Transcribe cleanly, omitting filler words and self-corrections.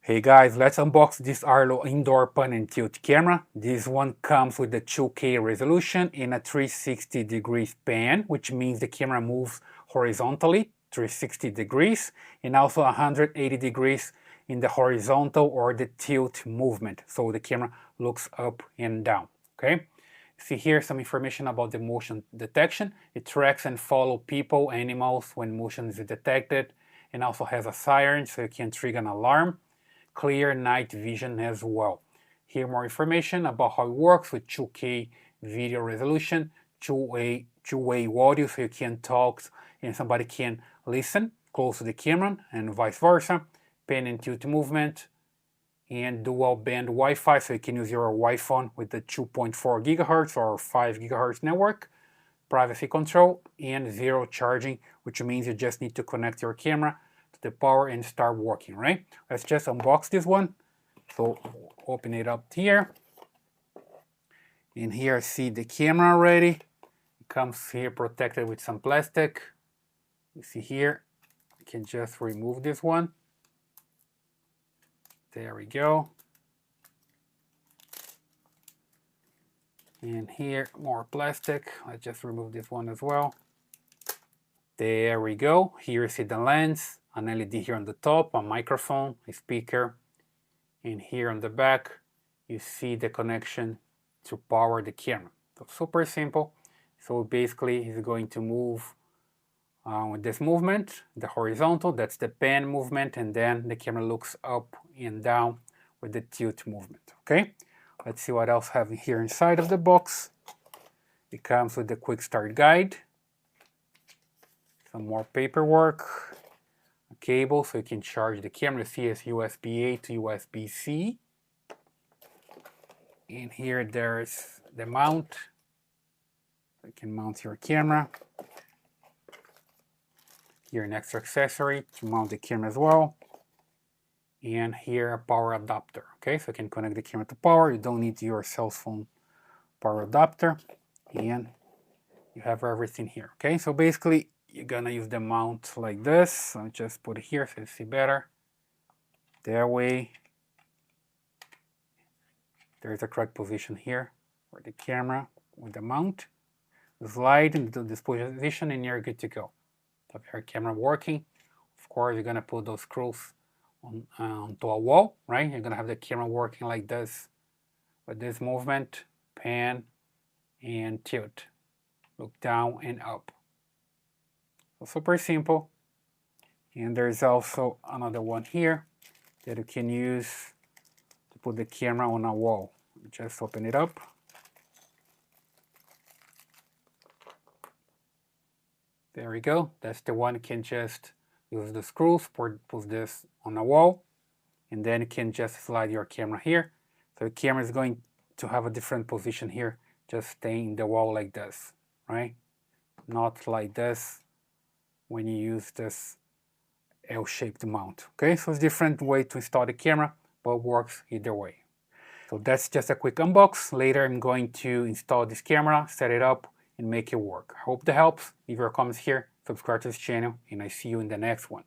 Hey guys, let's unbox this Arlo indoor pan and tilt camera. This one comes with the 2K resolution in a 360 degrees pan, which means the camera moves horizontally 360 degrees and also 180 degrees in the horizontal or the tilt movement. So the camera looks up and down, okay? See here some information about the motion detection. It tracks and follows people, animals when motion is detected, and also has a siren so you can trigger an alarm. Clear night vision as well. Here more information about how it works with 2K video resolution, two-way audio so you can talk and somebody can listen close to the camera and vice versa. Pan and tilt movement and dual band Wi-Fi so you can use your Wi-Fi with the 2.4 GHz or 5 GHz network. Privacy control and zero charging, which means you just need to connect your camera the power and start working, right? Let's just unbox this one. So open it up here. And here I see the camera already. It comes here protected with some plastic. You see here, I can just remove this one. There we go. And here, more plastic. Let's just remove this one as well. There we go. Here you see the lens, an LED here on the top, a microphone, a speaker, and here on the back you see the connection to power the camera. So super simple. So basically it's going to move with this movement, the horizontal, that's the pan movement, and then the camera looks up and down with the tilt movement, okay? Let's see what else I have here inside of the box. It comes with the quick start guide, some more paperwork, a cable so you can charge the camera. See it's USB-A to USB-C. And here there's the mount. You can mount your camera. Here an extra accessory to mount the camera as well. And here a power adapter. Okay, so you can connect the camera to power. You don't need your cell phone power adapter. And you have everything here. Okay, so basically you're gonna use the mount like this. I'll just put it here so you see better. That way, there's a correct position here for the camera with the mount. Slide into this position and you're good to go. Have your camera working. Of course, you're gonna put those screws on, onto a wall, right? You're gonna have the camera working like this with this movement, pan and tilt. Look down and up. So super simple. And there's also another one here that you can use to put the camera on a wall. Just open it up. There we go. That's the one you can just use the screws, put this on a wall, and then you can just slide your camera here. So the camera is going to have a different position here, just staying in the wall like this, right? Not like this when you use this L-shaped mount. Okay, so it's a different way to install the camera, but works either way. So that's just a quick unbox. Later I'm going to install this camera, set it up, and make it work. I hope that helps. Leave your comments here, subscribe to this channel, and I see you in the next one.